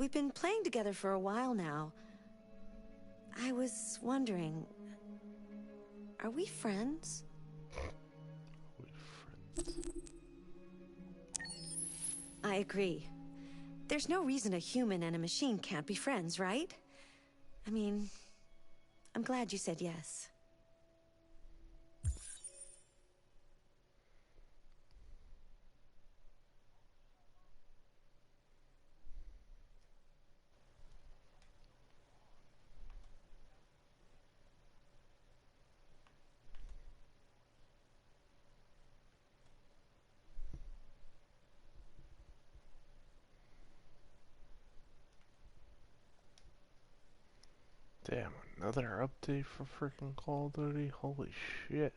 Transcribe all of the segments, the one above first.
we've been playing together for a while now. I was wondering, are we friends? I agree. There's no reason a human and a machine can't be friends, right? I mean, I'm glad you said yes. Damn, another update for freaking Call of Duty? Holy shit.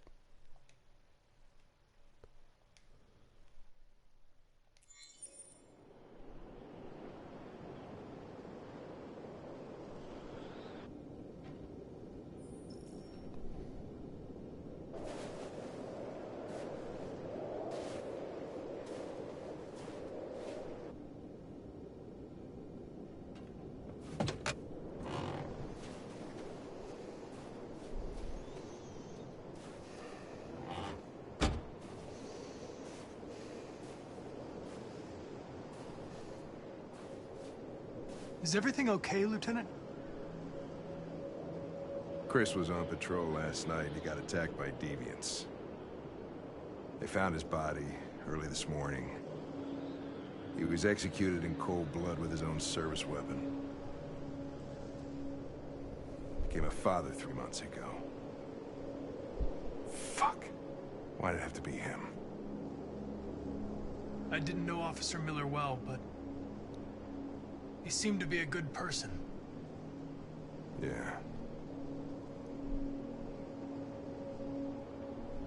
Is everything okay, Lieutenant? Chris was on patrol last night. He got attacked by deviants. They found his body early this morning. He was executed in cold blood with his own service weapon. Became a father 3 months ago. Fuck. Why'd it have to be him? I didn't know Officer Miller well, but he seemed to be a good person. Yeah.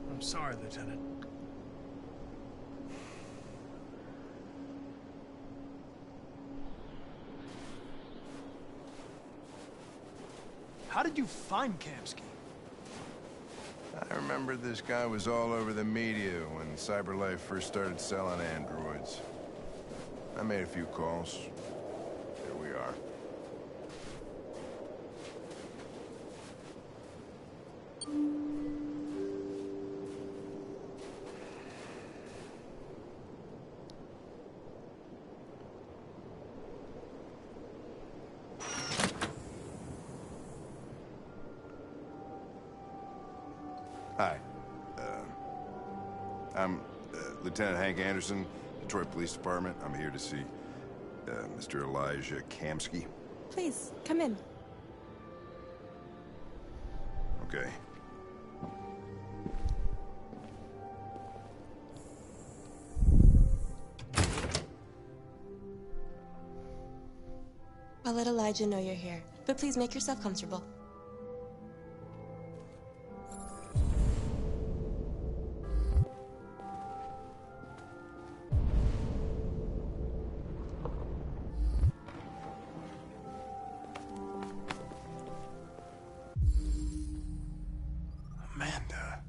I'm sorry, Lieutenant. How did you find Kamski? I remember this guy was all over the media when CyberLife first started selling androids. I made a few calls. Here we are. Hi. I'm Lieutenant Hank Anderson, Detroit Police Department. I'm here to see Mr. Elijah Kamski. Please, come in. Okay. I'll let Elijah know you're here, but please make yourself comfortable. Amanda.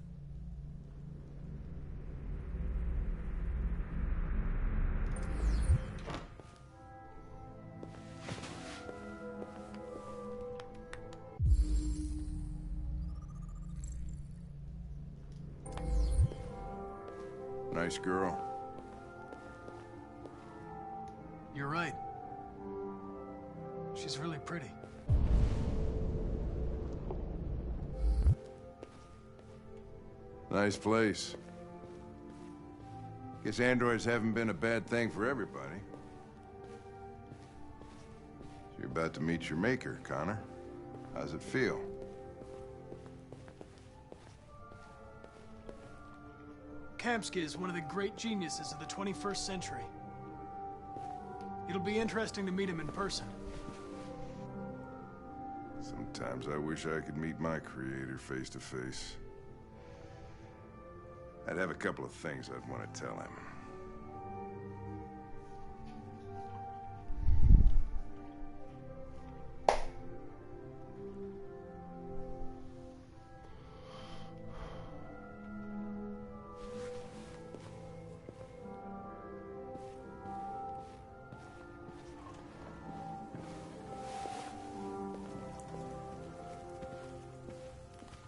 Nice girl. You're right. She's really pretty. Nice place. Guess androids haven't been a bad thing for everybody. So you're about to meet your maker, Connor. How's it feel? Kamski is one of the great geniuses of the 21st century. It'll be interesting to meet him in person. Sometimes I wish I could meet my creator face to face. I'd have a couple of things I'd want to tell him.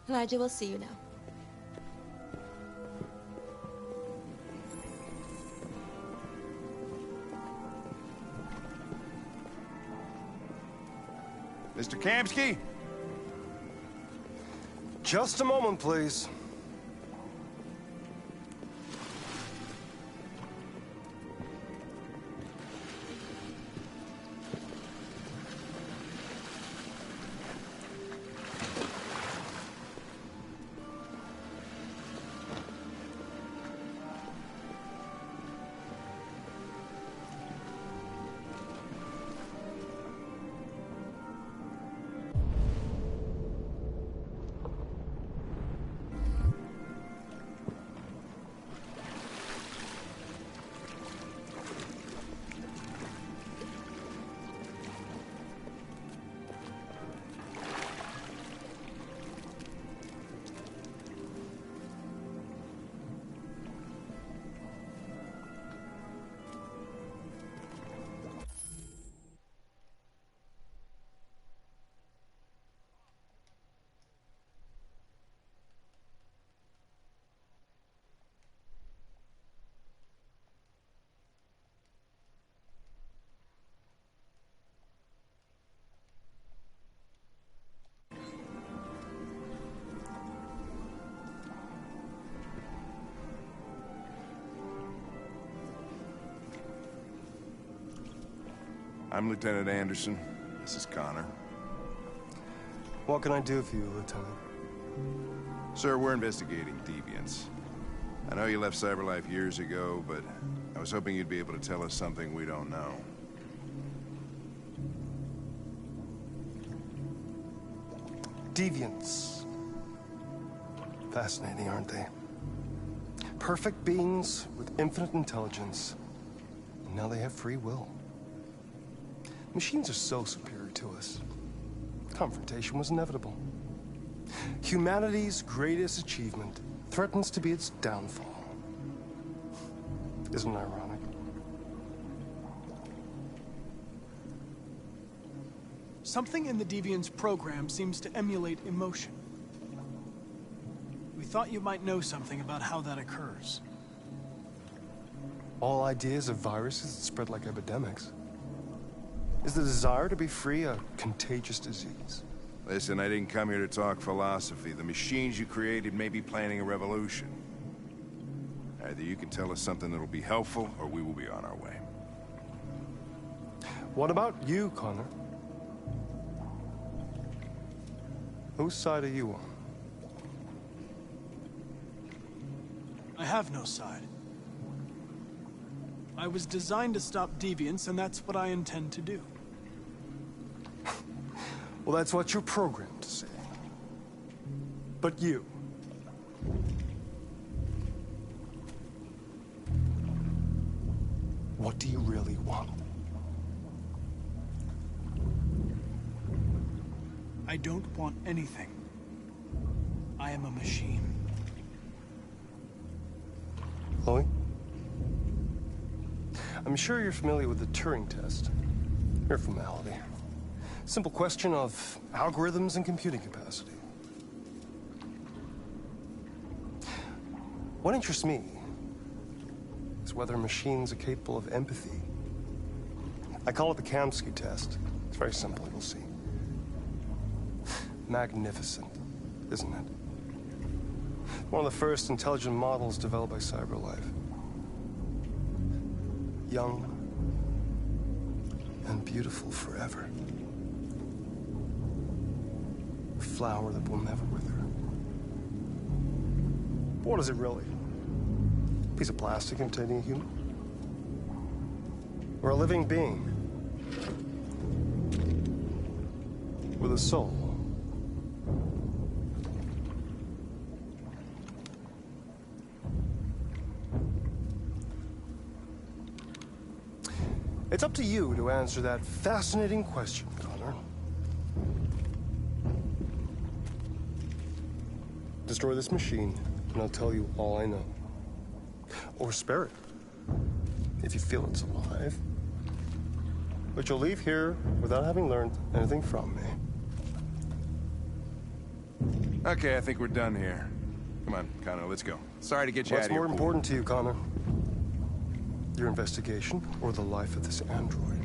Elijah will see you now. Mr. Kamsky? Just a moment, please. I'm Lieutenant Anderson. This is Connor. What can I do for you, Lieutenant? Sir, we're investigating deviants. I know you left CyberLife years ago, but I was hoping you'd be able to tell us something we don't know. Deviants. Fascinating, aren't they? Perfect beings with infinite intelligence. And now they have free will. Machines are so superior to us. Confrontation was inevitable. Humanity's greatest achievement threatens to be its downfall. Isn't it ironic? Something in the Deviant's program seems to emulate emotion. We thought you might know something about how that occurs. All ideas of viruses that spread like epidemics. Is the desire to be free a contagious disease? Listen, I didn't come here to talk philosophy. The machines you created may be planning a revolution. Either you can tell us something that'll be helpful, or we will be on our way. What about you, Connor? Whose side are you on? I have no side. I was designed to stop deviants, and that's what I intend to do. Well, that's what you're programmed to say. But you... what do you really want? I don't want anything. I am a machine. Chloe? I'm sure you're familiar with the Turing test. Mere formality. Simple question of algorithms and computing capacity. What interests me is whether machines are capable of empathy. I call it the Kamsky test. It's very simple, you'll see. Magnificent, isn't it? One of the first intelligent models developed by CyberLife. Young and beautiful forever. A flower that will never wither. But what is it really? A piece of plastic containing a human? Or a living being? With a soul? It's up to you to answer that fascinating question, Connor. Destroy this machine, and I'll tell you all I know. Or spare it, if you feel it's alive. But you'll leave here without having learned anything from me. Okay, I think we're done here. Come on, Connor, let's go. Sorry to get you out What's of here. more important to you, Connor? Your investigation or the life of this android?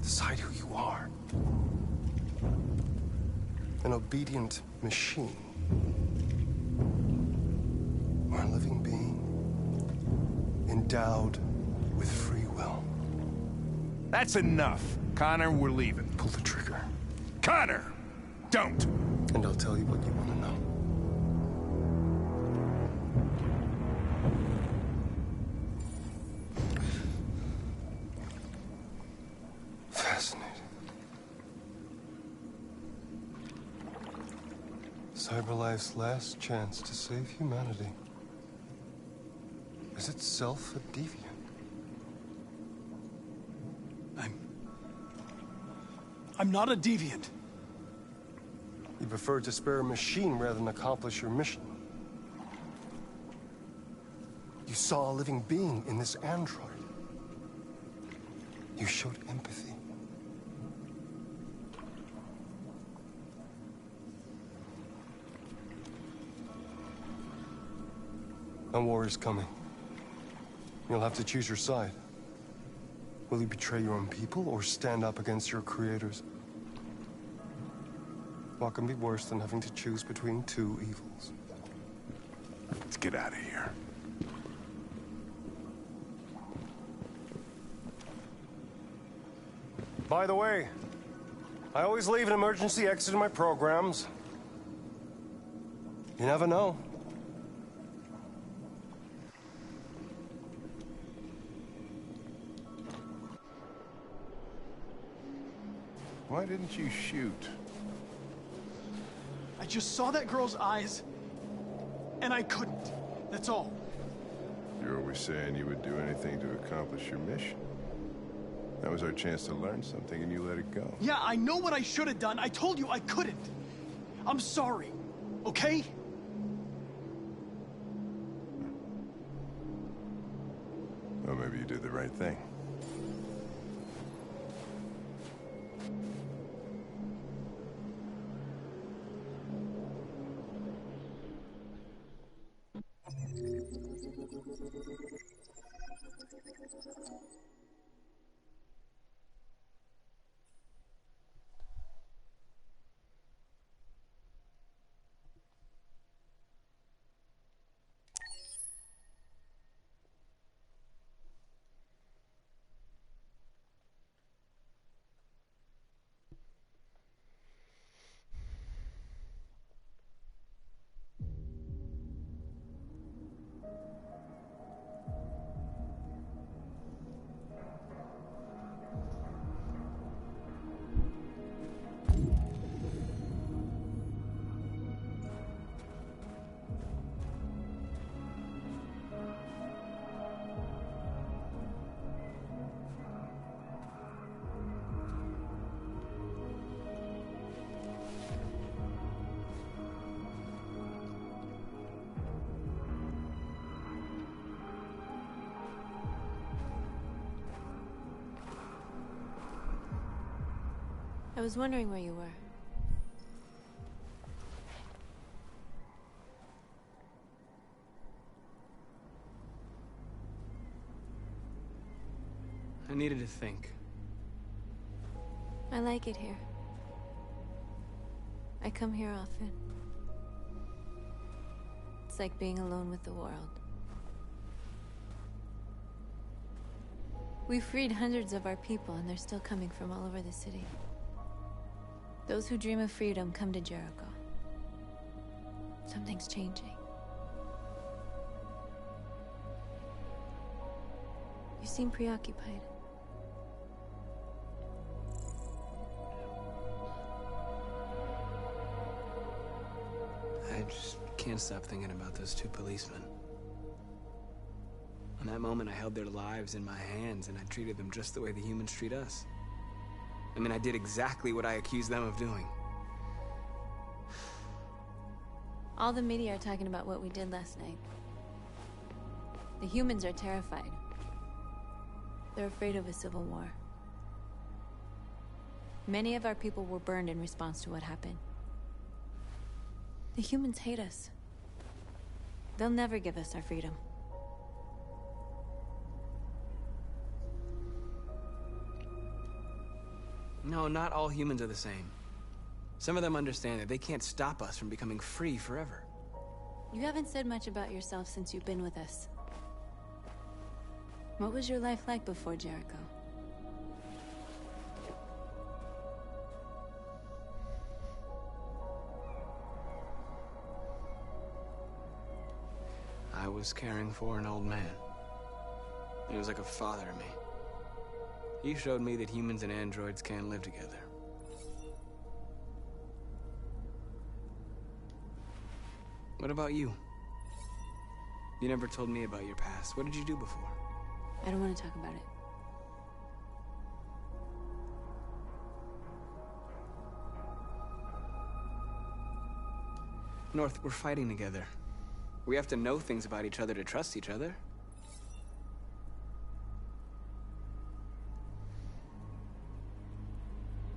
Decide who you are. An obedient machine. Or a living being. Endowed with free will. That's enough. Connor, we're leaving. Pull the trigger. Connor! Don't! And I'll tell you what you want to know. Fascinating. CyberLife's last chance to save humanity is itself a deviant. I'm not a deviant. You prefer to spare a machine rather than accomplish your mission. You saw a living being in this android. You showed empathy. A war is coming. You'll have to choose your side. Will you betray your own people or stand up against your creators? What can be worse than having to choose between two evils? Let's get out of here. By the way, I always leave an emergency exit in my programs. You never know. Why didn't you shoot? I just saw that girl's eyes, and I couldn't. That's all. You're always saying you would do anything to accomplish your mission. That was our chance to learn something, and you let it go. Yeah, I know what I should have done. I told you I couldn't. I'm sorry, okay? Well, maybe you did the right thing. I was wondering where you were. I needed to think. I like it here. I come here often. It's like being alone with the world. We freed hundreds of our people, and they're still coming from all over the city. Those who dream of freedom come to Jericho. Something's changing. You seem preoccupied. I just can't stop thinking about those two policemen. In that moment, I held their lives in my hands, and I treated them just the way the humans treat us. I mean, I did exactly what I accused them of doing. All the media are talking about what we did last night. The humans are terrified. They're afraid of a civil war. Many of our people were burned in response to what happened. The humans hate us. They'll never give us our freedom. No, not all humans are the same. Some of them understand that they can't stop us from becoming free forever. You haven't said much about yourself since you've been with us. What was your life like before Jericho? I was caring for an old man. He was like a father to me. He showed me that humans and androids can't live together. What about you? You never told me about your past. What did you do before? I don't want to talk about it. North, we're fighting together. We have to know things about each other to trust each other.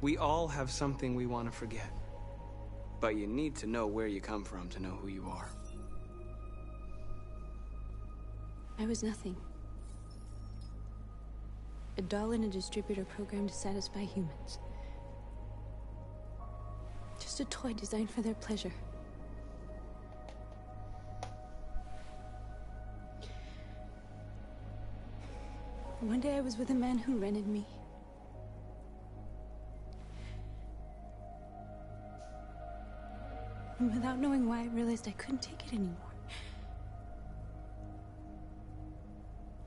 We all have something we want to forget. But you need to know where you come from to know who you are. I was nothing. A doll in a distributor program to satisfy humans. Just a toy designed for their pleasure. One day I was with a man who rented me. And without knowing why, I realized I couldn't take it anymore.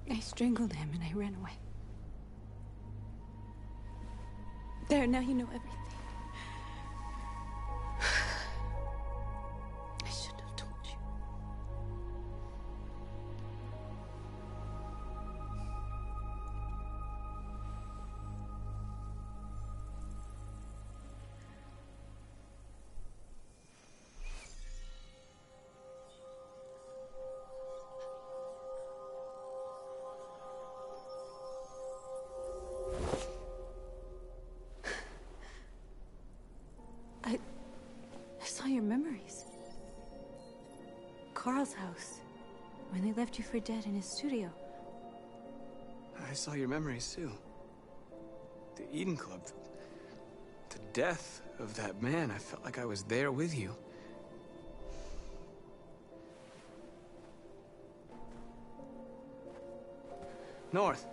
I strangled him and I ran away. There, now you know everything. I shouldn't have told you. I saw your memories. Carl's house, when they left you for dead in his studio. I saw your memories too. The Eden Club. The death of that man. I felt like I was there with you. North.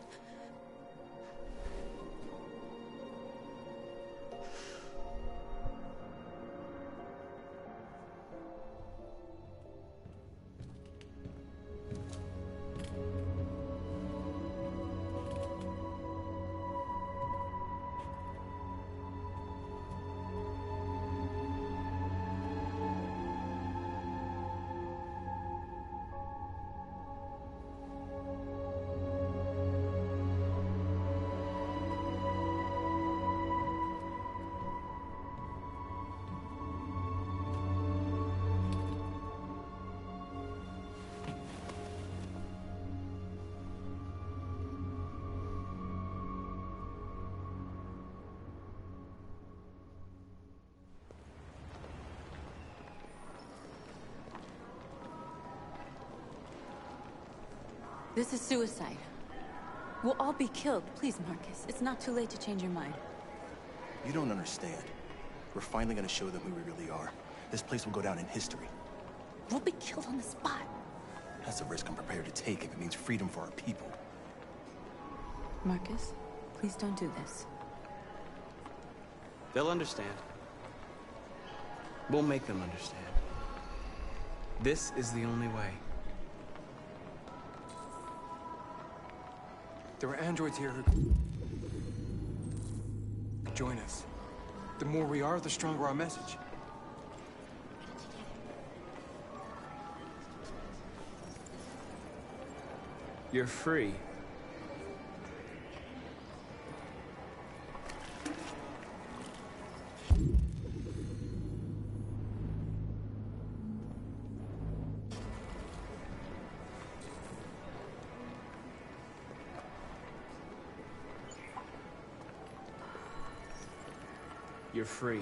This is suicide. We'll all be killed. Please, Marcus. It's not too late to change your mind. You don't understand. We're finally gonna show them who we really are. This place will go down in history. We'll be killed on the spot. That's a risk I'm prepared to take if it means freedom for our people. Marcus, please don't do this. They'll understand. We'll make them understand. This is the only way. There are androids here who could join us. The more we are, the stronger our message. You're free. You're free.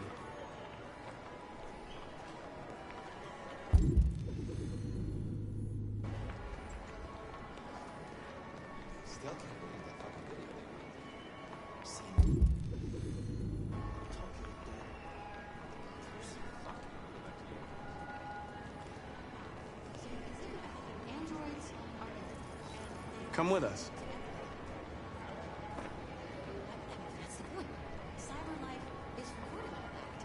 Come with us. That's the point. CyberLife is recording all that.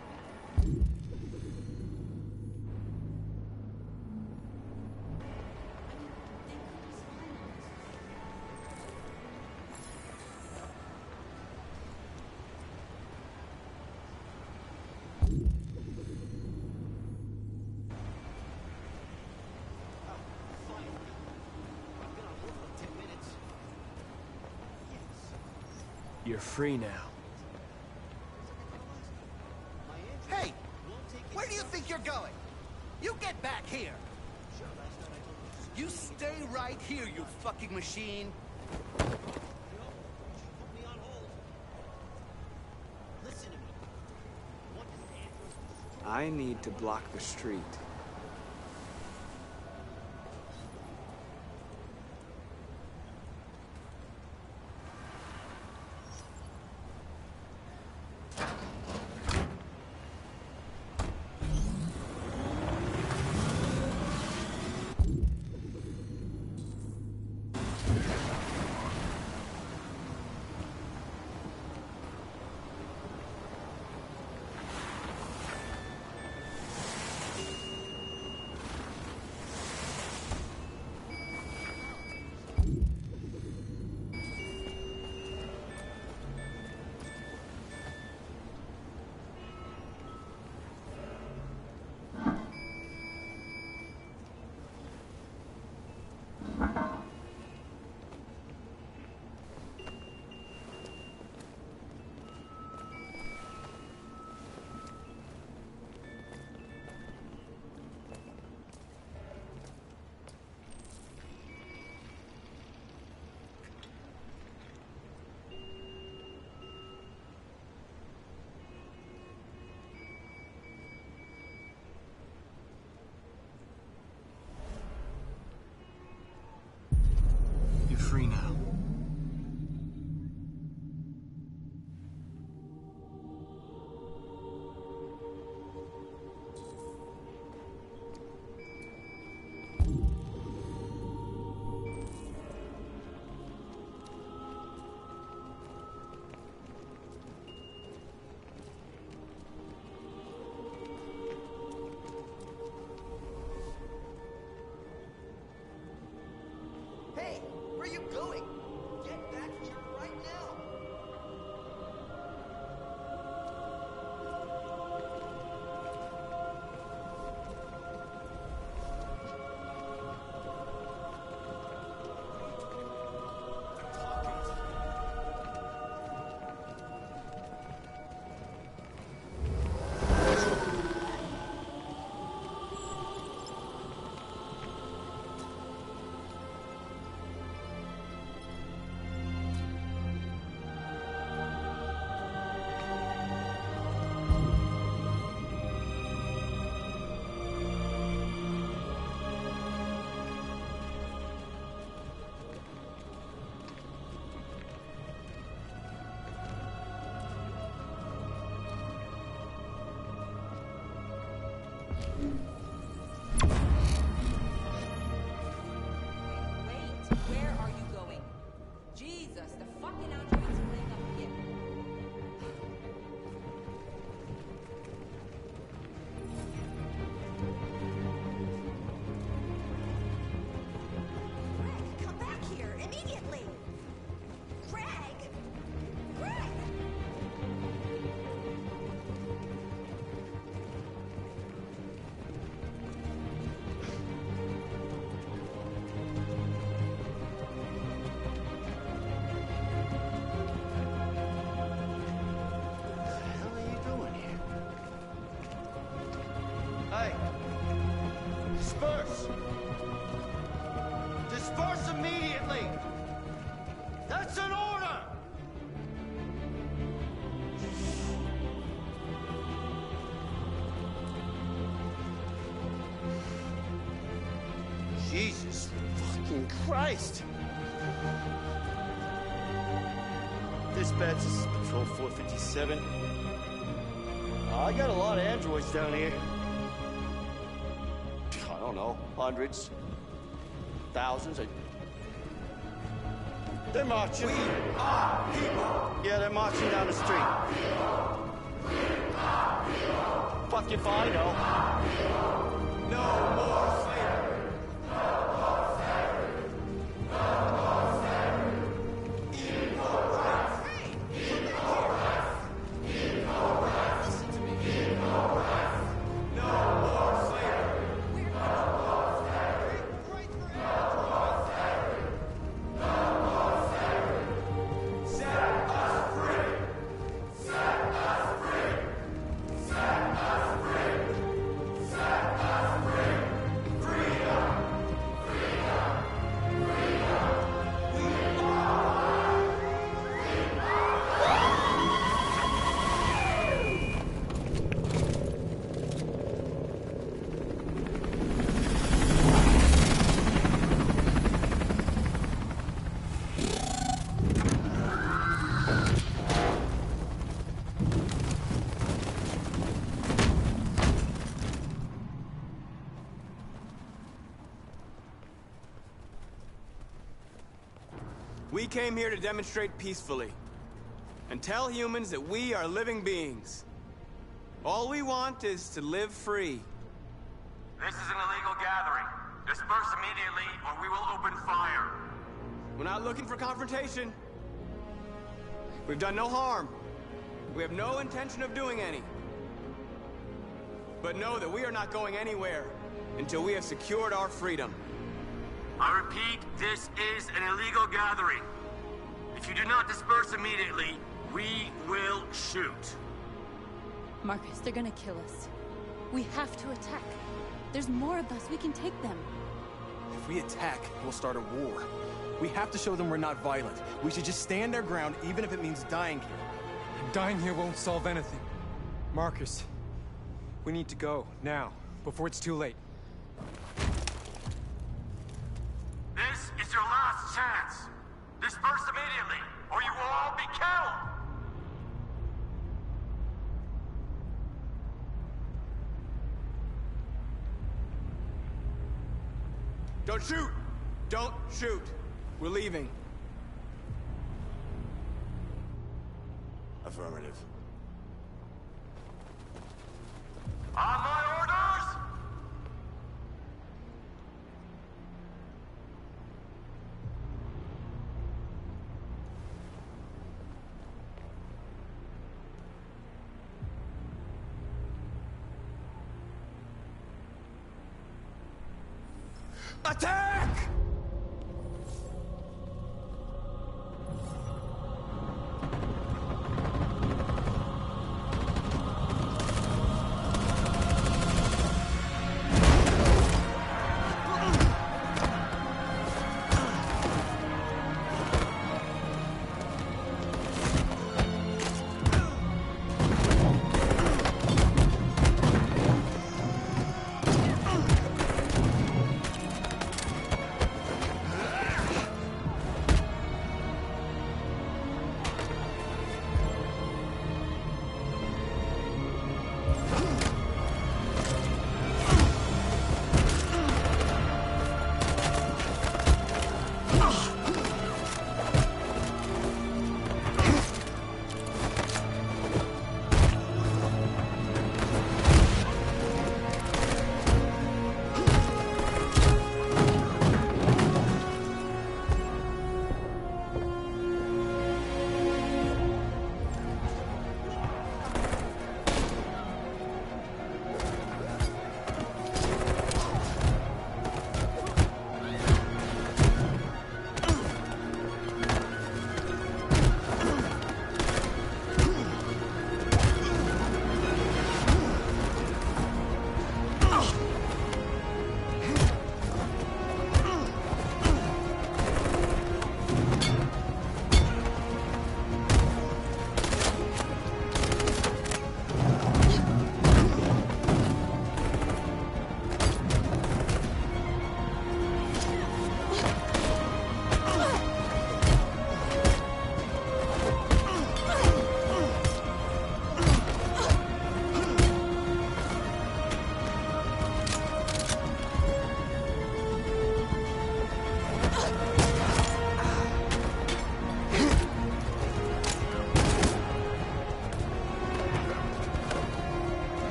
You're free now. Hey! Where do you think you're going? You get back here! You stay right here, you fucking machine! I need to block the street. You're free now. Hey! Where are you going? Get back here right now! Wait, where are you going? Jesus, the fucking android's playing up again. Greg, come back here immediately! Greg! Greg! Hey! Disperse! Disperse immediately! That's an order! Jesus fucking Christ! Dispatch, this is Patrol 457. I got a lot of androids down here. I don't know, hundreds, thousands. They're marching. We are people. Yeah, they're marching down the street. Fuck if I know. No more slavery. We came here to demonstrate peacefully and tell humans that we are living beings. All we want is to live free. This is an illegal gathering. Disperse immediately or we will open fire. We're not looking for confrontation. We've done no harm. We have no intention of doing any. But know that we are not going anywhere until we have secured our freedom. I repeat, this is an illegal gathering. If you do not disperse immediately, we will shoot. Marcus, they're gonna kill us. We have to attack. There's more of us. We can take them. If we attack, we'll start a war. We have to show them we're not violent. We should just stand our ground, even if it means dying here. And dying here won't solve anything. Marcus, we need to go, now, before it's too late. This is your last chance. Disperse immediately, or you will all be killed! Don't shoot! Don't shoot! We're leaving. Affirmative. On my orders! Attack!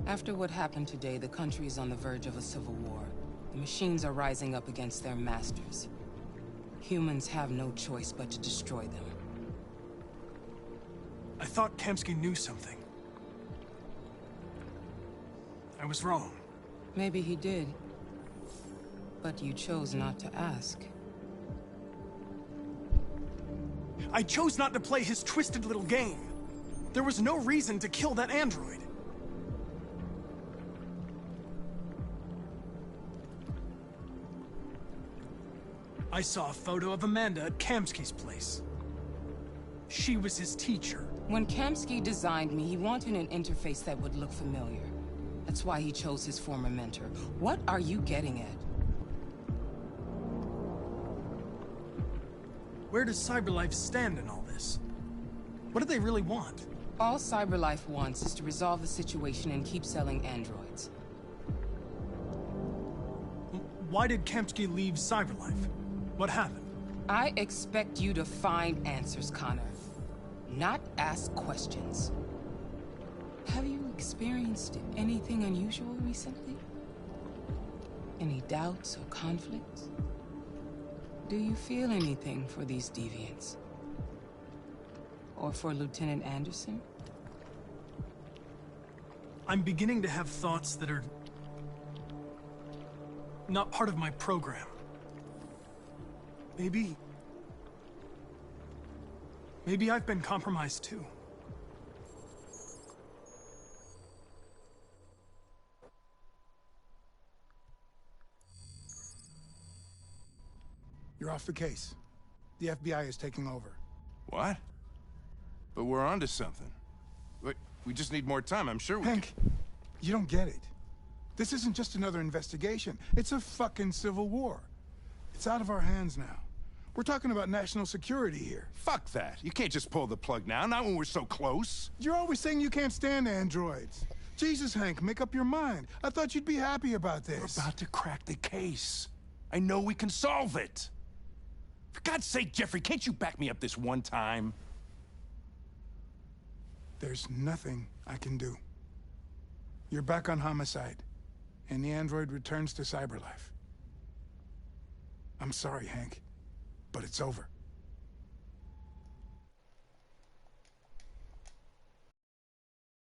After what happened today, the country is on the verge of a civil war. The machines are rising up against their masters. Humans have no choice but to destroy them. I thought Kamsky knew something. I was wrong. Maybe he did. But you chose not to ask. I chose not to play his twisted little game. There was no reason to kill that android. I saw a photo of Amanda at Kamsky's place. She was his teacher. When Kamsky designed me, he wanted an interface that would look familiar. That's why he chose his former mentor. What are you getting at? Where does CyberLife stand in all this? What do they really want? All CyberLife wants is to resolve the situation and keep selling androids. Why did Kamsky leave CyberLife? What happened? I expect you to find answers, Connor. Not ask questions. Have you experienced anything unusual recently? Any doubts or conflicts? Do you feel anything for these deviants? Or for Lieutenant Anderson? I'm beginning to have thoughts that are not part of my program. Maybe I've been compromised too. You're off the case. The FBI is taking over. What? But we're onto something. Wait, we just need more time, I'm sure we Hank, you don't get it. This isn't just another investigation. It's a fucking civil war. It's out of our hands now. We're talking about national security here. Fuck that. You can't just pull the plug now, not when we're so close. You're always saying you can't stand androids. Jesus, Hank, make up your mind. I thought you'd be happy about this. We're about to crack the case. I know we can solve it. For God's sake, Jeffrey, can't you back me up this one time? There's nothing I can do. You're back on homicide, and the android returns to CyberLife. I'm sorry, Hank, but it's over.